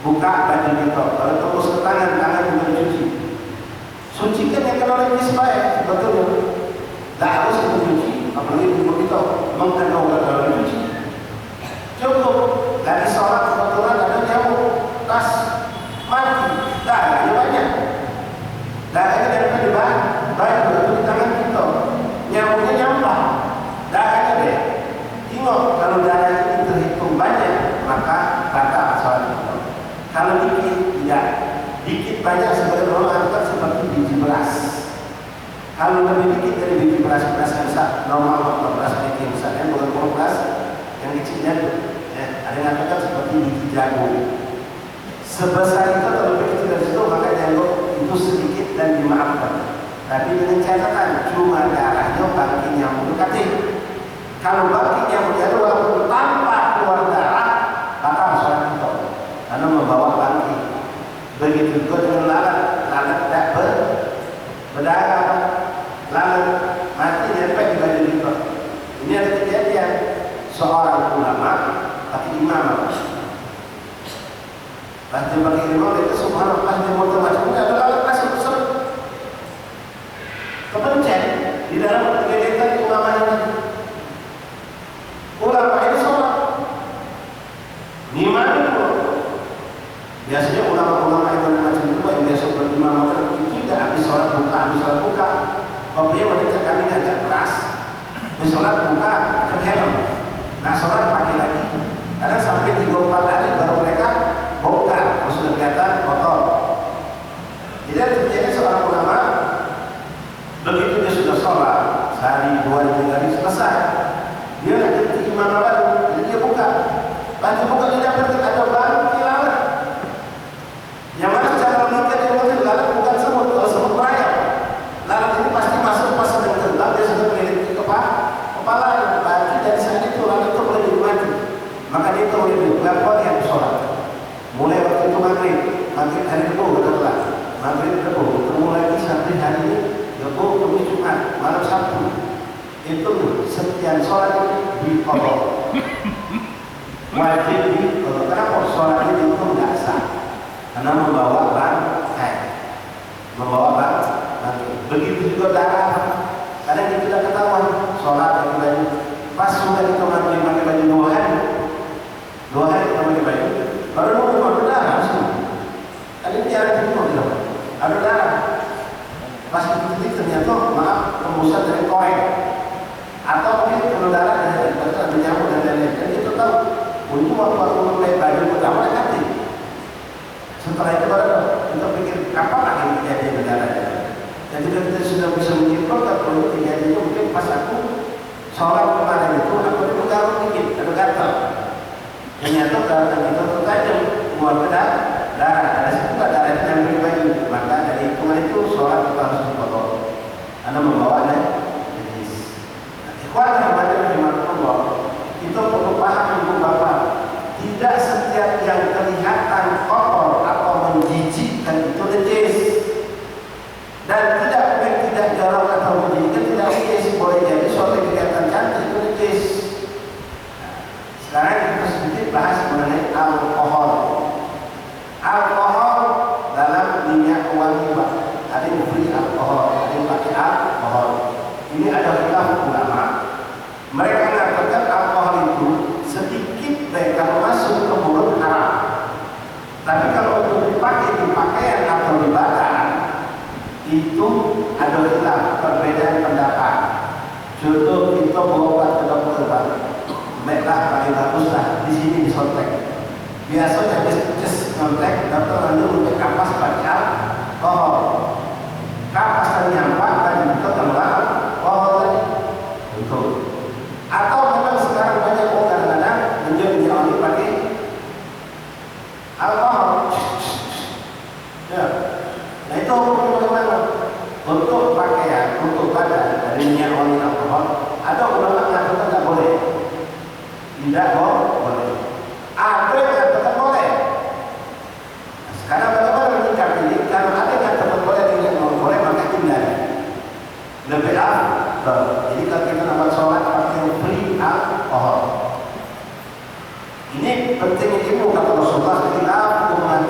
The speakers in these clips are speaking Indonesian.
buka baju kita, kalau tembus ke tangan, tangan juga dicuci. Sucikan yang kalau lagi supaya betulnya tak harus kita cuci, apalagi tubuh kita mengandung kalau dicuci. Cukup dari sholat kebetulan ada nyamuk tas mati, darahnya banyak. Darahnya daripada baju itu di tangan kita, nyamuknya nyampah, darahnya deh. Tengok kalau darah itu terhitung banyak, maka batal sholat kita. Kalau dikit tidak, dikit banyak sebagai orang angkat seperti biji beras. Kalau lebih dikit dari biji beras yang besar, normal beras yang besar, bukan beras yang kecilnya itu. Ada yang katakan seperti biji jagung. Sebesar itu atau lebih kecil dari situ, maka jagung itu sedikit dan dimaafkan. Tapi dengan catatan cuma darahnya bangkit nyamuk negatif. Kalau bangkit nyamuk negatif walaupun tanpa keluar darah, batal sholat kita karena membawa bangkit. Begitu juga dengan lalat tidak berdarah, lalat mati nyampe di baju kita. Ini ada kejadian seorang ulama pakai imam. Pas dia pakai imam itu subhanallah, pas dia mau termasuknya ada lalat masuk serut kepencet di dalam kejadian ulama ini. Ulama ini sholat imam itu biasanya ulama-ulama yang macam itu yang biasa berimam itu tidak habis sholat buka. Kalau dia wanita kami agak keras, habis sholat buka ke helm. Nah sholat pakai lagi. Karena sampai 3-4 hari baru mereka bongkar, sudah kelihatan kotor. Jadi terjadi seorang ulama, begitu dia sudah sholat, sehari, 2 hari, 3 hari selesai, dia lagi ke imam baru, jadi dia buka. Lanjut buka dia dapat ada bangkit lalat. Yang mana secara logika dia mungkin lalat bukan semut, kalau semut merayap. Lalat ini pasti masuk pas sedang terbang, dia sudah melilit kepala bangkit dari sana itu lalat itu boleh dimati. Maka dia tahu ini berapa yang sholat. Mulai waktu itu maghrib hari Rabu betul-betul. Maghrib Rabu, ketemu lagi sampai hari ini Rabu, Kamis, Jumat, malam Sabtu. Itu setiap sholat diqadha. Wajib diqadha. Kenapa sholat itu tidak sah? Karena membawa bangkai. Begitu juga darah. Kadang kita tidak ketahuan sholat pakai baju. Pas sudah kita maghrib pakai baju 2 hari. 2 hari kita pakai baju. Baru mau ada darah semua. Tadi tiada terima tidak. Ada darah. Pas itu ternyata maaf tembusan dari korek. Atau mungkin kalau darah dari ada nyamuk dan lain-lain. Dan kita tahu untuk waktu mulai baju pertama nanti. Setelah itu baru kita pikir kapan akan kejadian darahnya. Jadi kita sudah bisa menyimpulkan kalau kejadiannya mungkin pas aku sholat kemarin itu aku ada garuk dikit, ada gatal. Ternyata darah kita tertajam keluar ke darah. Ada situ darah yang berbagi. Maka dari hitungan itu sholat kita harus dipotong. Karena membawa najis. Ikhwan yang ada di Allah, kita perlu paham ibu bapak. Tidak setiap yang kelihatan kotor atau menjijikkan itu najis. Dan tidak jarang atau menjijikkan tidak najis. Boleh jadi suatu kelihatan cantik itu najis. Sekarang kita sedikit bahas mengenai alkohol. Alkohol dalam minyak wangi, Pak. Ada yang beli alkohol, ada yang pakai alkohol. Ini ada khilaf ulama. Mereka mengatakan alkohol itu sedikit baik kalau masuk ke mulut haram. Tapi kalau untuk dipakai di pakaian atau di badan itu ada khilaf, perbedaan pendapat. Contoh kita berobat ke dokter, Pak. Mereka paling baguslah di sini disontek. Biasanya just kontek dokter lalu untuk kapas baca kapas ternyampak dan itu tembak tadi betul. Atau memang sekarang banyak orang kadang-kadang menjual pakai alkohol. Ya, nah itu bagaimana untuk pakaian, untuk badan dari minyak wangi alkohol. Ada ulama mengatakan tidak boleh. Tidak boleh. Ada yang katakan boleh. Sekarang bagaimana menyikapi ini? Kalau ada yang katakan boleh, tidak boleh, maka tinggal. Lebih afdal. Jadi kalau kita nak sholat pakai free alkohol. Ini penting ilmu kata Rasulullah. Khilaf umat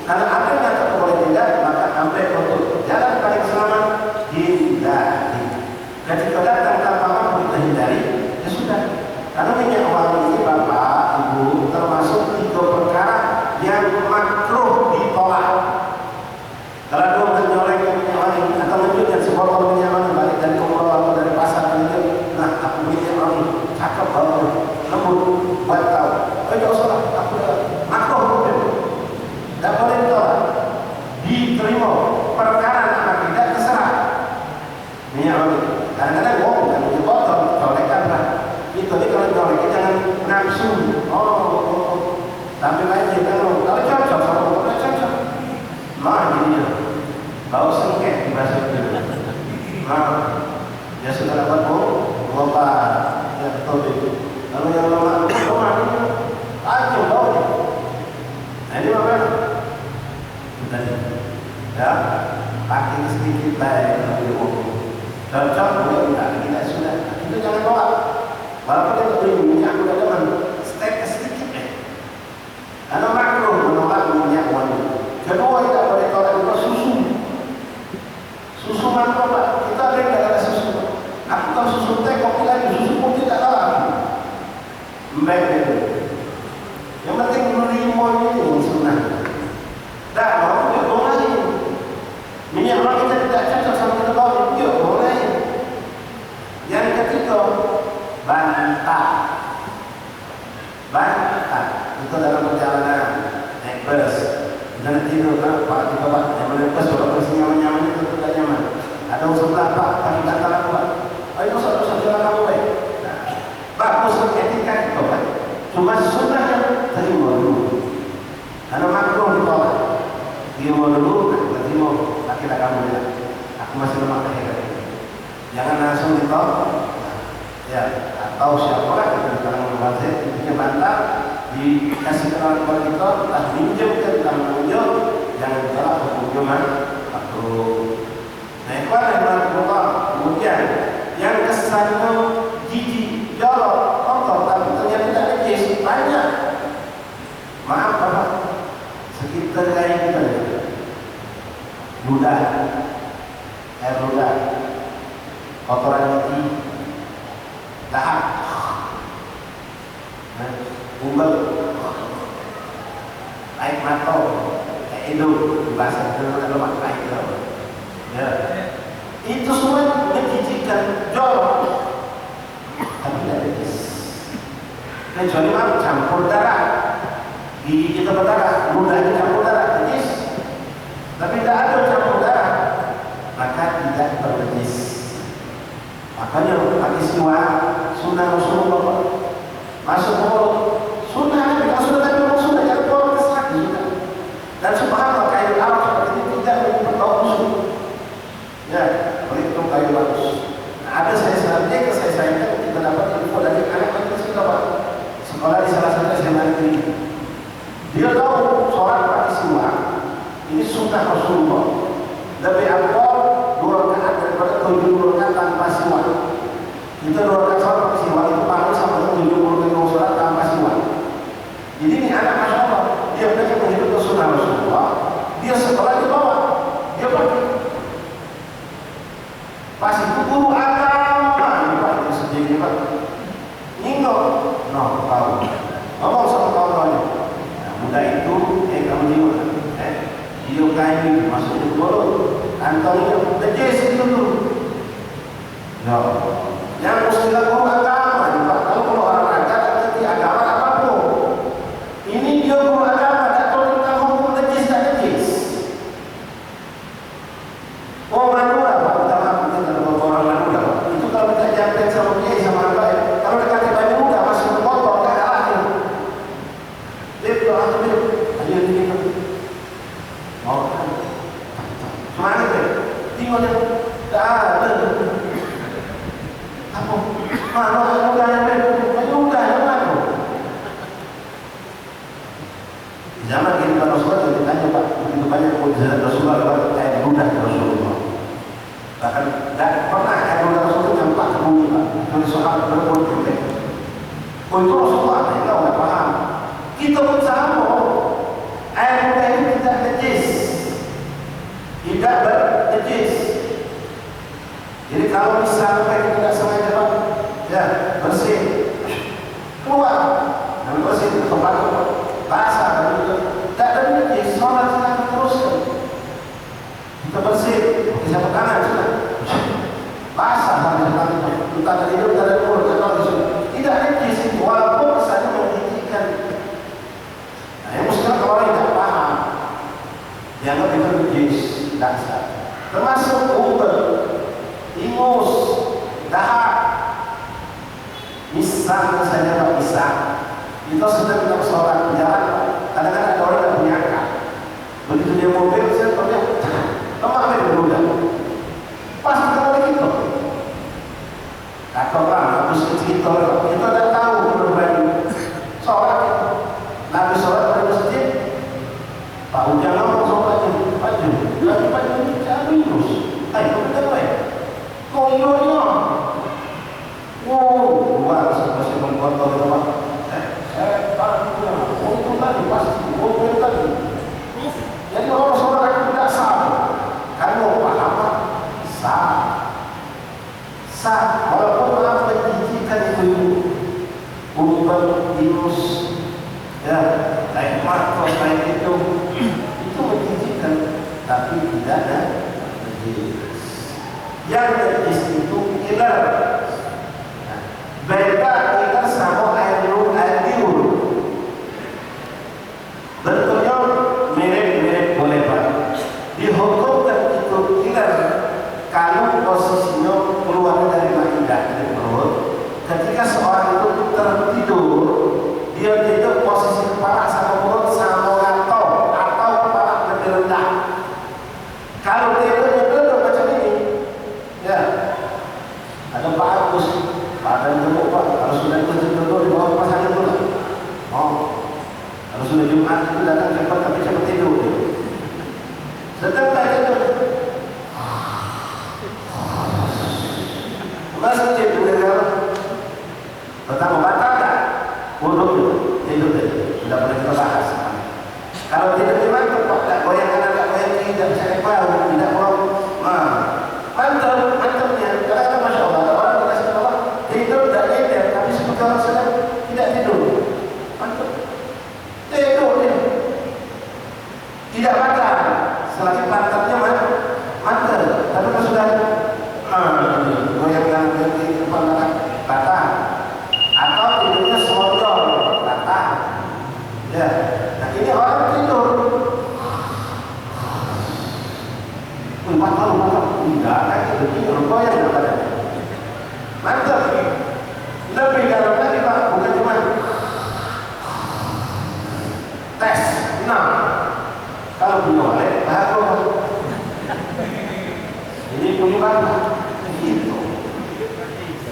Karena apa yang kata boleh tidak, maka sampai untuk jalan paling selamat hindari. Ketika datang tanpa mampu kita hindari, ya sudah. Karena minyak wangi ini Bapak, Ibu, termasuk 3 perkara yang makruh ditolak. Kalau dua menyolek minyak wangi atau menunjukkan sebotol minyak wangi balik dari umroh atau dari pasar ini, nah aku minyak wangi cakep banget, lembut, buat tahu. Oh tidak usah, aku makruh. Tidak boleh ditolak, diterima. Perkara apa tidak terserah. Minyak wangi. Kadang-kadang bukan di botol, colekan lah. Itu nih kalau colek jangan nafsu. Tapi lain kalau cocok sama orang cocok. Nah jadinya bau sengket di bahasa itu. Nah dia sudah dapat obat, ya betul itu. Lalu yang lemah ini aja bau. Nah ini apa? Ya, pakai sedikit baik lebih cocok boleh tidak sudah. Itu jangan tolak. Walaupun dia beri minyak udah dengan stek sedikit karena makruh menolak minyak wangi. Kedua tidak boleh tolak juga susu. Susu makruh Pak. Kita ada yang tidak ada susu. Aku tahu susu teh kopi lagi susu pun tidak tolak. Baik itu. Yang penting limon ini yang sunnah. Tak mau dia boleh. Minyak wangi kita tidak cocok sama kita bau dia boleh. Yang ketiga bantah itu dalam perjalanan naik bus jangan tidur kan Pak di bawah yang naik bus kalau bus nyaman itu tidak nyaman ada usaha Pak tapi tak tahu Pak ayo usah jalan kamu baik bagus etika itu Pak cuma sunnah yang terima dulu karena makruh ditolak terima dulu terima tapi tak kamu bilang aku masih lemah akhir jangan langsung ditolak ya atau siapa yang dalam membahas intinya bantah dikasih kenalan kepada kita entah minjem ke dalam menunjuk jangan salah hukuman atau nah itu adalah kemudian yang kesannya jijik jorok kotor tapi ternyata tidak najis banyak maaf Bapak sekitar lain kita ludah air ludah kotoran gigi tahap umbel air mata kayak itu bahasa itu adalah air ya itu semua menjijikkan jorok tapi tidak najis kecuali campur darah gigi kita berdarah ludahnya campur darah najis tapi tidak ada campur darah maka tidak bernajis makanya pakai siwak sunnah Rasulullah masuk mulut sunnah kalau sudah tadi ngomong sunnah jangan bawa ke lagi sudah dan subhanallah kayu Arab seperti ini tidak menyebut bau musuh ya berhitung kayu bagus nah, ada saya kita dapat info dari anak kita Pak sekolah di salah satu SMA negeri dia tahu sholat pakai siwak ini sunnah Rasulullah lebih afdal 2 rakaat daripada 7 rakaat tanpa siwak kita 2 rakaat sholat pakai siwak itu paling sama 70 sholat tanpa siwak jadi ini anak Masya Allah dia belajar menghidupkan sunnah Rasulullah dia sekolah di bawah dia pergi pas itu guru agama ini Pak itu sendiri Pak nyinggung tahu ngomong sama kawan-kawannya muda itu kamu di mana dia kain masuk ke mulut kantongnya najis itu dulu yang mesti lakukan agama Pak kalau orang ada ngerti agama apapun ini dia guru agama tak tahu tentang hukum najis dan najis orang Madura Pak utama kita orang Madura itu kalau kita jampen sama dia sama baik kalau dekat baju muda masih berkotor tak ada akhir dia doa ambil aja ini mau mana deh tinggalnya tak ada apa mana udah yang mana zaman ini kalau Rasulullah ditanya Pak begitu banyak mukjizat Rasulullah lewat air ludah Rasulullah bahkan tidak pernah air ludah Rasulullah nampak ke bumi Pak dari sahabat berpuluh untuk Rasulullah kita nggak paham kita pun sama air ludah ini tidak Kalau sampai tidak sengaja Pak, ya bersih, keluar, dan bersih ke tempat basah dan juga tak ada lagi sholat kita teruskan. Kita bersih, kita tangan sudah basah sampai tangan, entah dari hidung, entah dari mulut, atau sudah tidak lagi sih, walaupun kesannya menghentikan. Nah, yang mustahil kalau orang tidak paham, dianggap itu najis dasar, termasuk ubat, ingus, dahak, misal misalnya Pak pisang, itu sudah kita sholat jalan, kadang-kadang ada orang yang punya akal. Begitu dia mobil, saya tahu lemah dia berudah, pas kita lagi itu, kata orang habis kita tidak tahu berbagi sholat, nabi sholat pada masjid, Pak Ujang ngomong sholatnya, Pak Jum, lagi Pak Jum cari minus, ayo kita baik. Koyonya, luar masih membuat itu Pak. Saya tanya, itu tadi pasti, itu tadi. Jadi orang saudara tidak sah, kalau paham sah, sah. Walaupun apa dijijikan itu, bukan virus, ya, naik makros naik itu menjijikan, tapi tidak ada najis. Yang najis itu ilar. Beda ilar sama air liur. Bentuknya mirip-mirip boleh Pak. Dihukumkan itu ilar kalau posisinya keluar dari maidah dari perut. Ketika seorang itu tertidur, dia tidur posisi kepala sama perut sama atau kepala lebih rendah. Kalau tidurnya duduk macam ini, ya, ada Pak Agus, badan gemuk Pak, kalau sudah tidur di bawah pasangan itu lah. Oh, kalau sudah Jumat itu datang cepat tapi cepat tidur. Sedang tak tidur. Masjid juga pertama batal tak? Wudhu tidur sudah boleh kita bahas. Kalau tidak gimana Pak, tak goyang kanan, tak goyang kiri, tak cari bau, tidak mau. Mantapnya, kadang-kadang Masya Allah, orang dikasih Allah tidur tak tidur, tapi seperti orang sedang tidak tidur. Mantap. Tidur dia. Tidak batal, selagi pantatnya mantap. Tapi kalau sudah goyang kanan, goyang kiri, depan belakang, batal. Atau tidurnya selonjor, batal. Ya, nah ini orang tidur. Matal, tidak lagi begini, goyang badan. Mantap. Lebih dalam lagi Pak, bukan cuma tes. Nah, kalau punya oleh, bagus. Ini punya bangga. Gitu.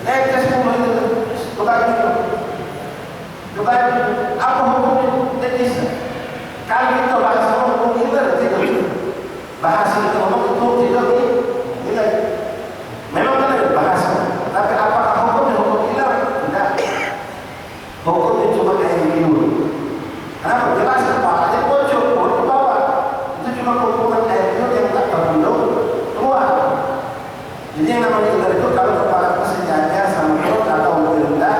Tes dulu itu, coba apa hukumnya teknis? Kalau kita bahasa hukum kita tidak bahasa itu ngomong itu tidak nilai. Memang ada bahasa, tapi apakah hukumnya hukum kita? Tidak. Hukumnya cuma kayak liur. Kenapa? Jelas kepalanya bocor, ke bawah. Itu cuma hukuman air liur yang tak terbendung keluar. Jadi yang namanya liur itu kalau kepala sejajar sama perut atau lebih rendah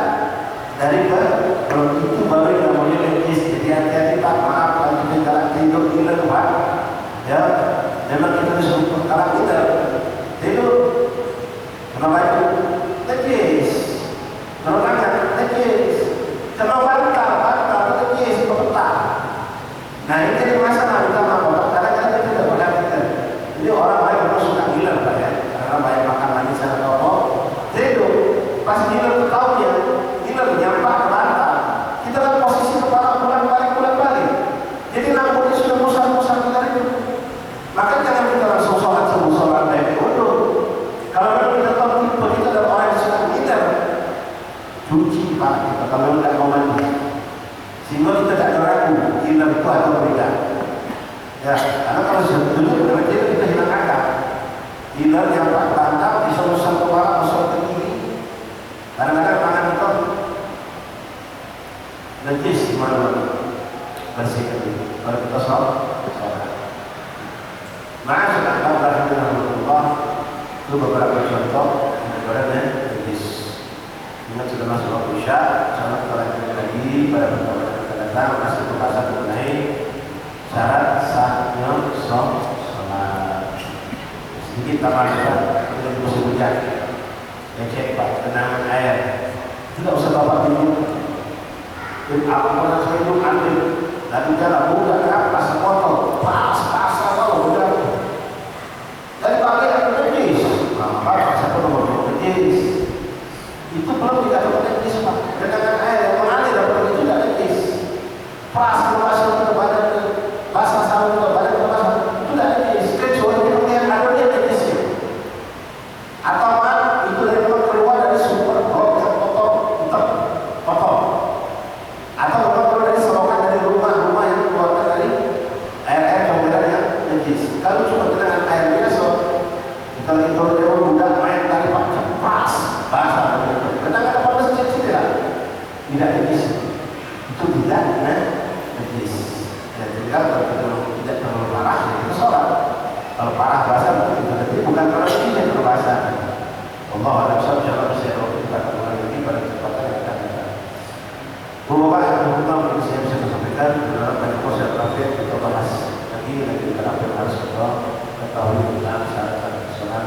dari perut itu baru yang namanya legis. Jadi hati-hati Pak, maaf kalau kita tidur liur Pak. Ya, memang kita disuruh perkara kita tidur. Kenapa itu? Najis. Kenapa najis? Kenapa bantal najis bergetar. Nah ini jadi masalah utama Bapak. Kadang-kadang kita tidak perhatikan. Jadi orang baik memang suka gila Pak ya. Karena banyak makan lagi sana rokok. Tidur. Pas gila tahu dia, gila menyampak ke bantal. Kita kan posisi kepala pulang-balik. Jadi nampaknya sudah musang-musang kita itu. Maka jangan kita langsung sholat sebelum sholat baik wudhu. Kalau memang kita tahu tipe kita adalah orang yang suka ngider, cuci Pak kita kalau tidak mau mandi. Sehingga kita tidak ragu hilang itu atau tidak. Ya, karena kalau sudah dulu berarti kita hilang akal. Hilang yang Pak bantal bisa musang kepala, musang ke kiri. Kadang-kadang tangan kita najis di mana-mana. Bersihkan itu. Baru kita sholat. Ma'asyiral hadirin itu beberapa contoh badannya najis. Ingat sudah masuk waktu Isya, salat telah lagi pada pertemuan yang akan datang masih pembahasan mengenai syarat sahnya sholat. Sedikit tambahan untuk musim hujan. Yang cek Pak, genangan air. Tidak usah bapak minum. Aku pernah minum ambil. Lalu jalan mudah kapas kotor, pas kalau udah. Dari pagi aku najis. Bapak satu nomor najis. Itu belum dikatakan najis Pak. Genangan air yang mengalir dapat itu tidak najis. Pas masuk ke badan, basah sarung ke badan itu tidak najis. Kecuali yang ada dia najisnya. Atau itu dari keluar dari sumber blok yang kotor, hitam, kotor. Atau keluar dari selokan dari rumah yang keluarkan dari air comberan yang najis. Kalau cuma genangan air biasa, kalau itu dia mudah main dari pas basah. Genangan apa masjid tidak najis. Itu tidak najis. Dan tidak terlalu parah itu sholat. Kalau parah basah berarti bukan kalau ini yang berbahasa. Allah ada insyaallah bisa kita ulang lagi pada kesempatan yang akan datang. Bapak yang pertama yang saya bisa sampaikan adalah pada proses terakhir kita bahas lagi kita harus ketahui tentang syarat sholat.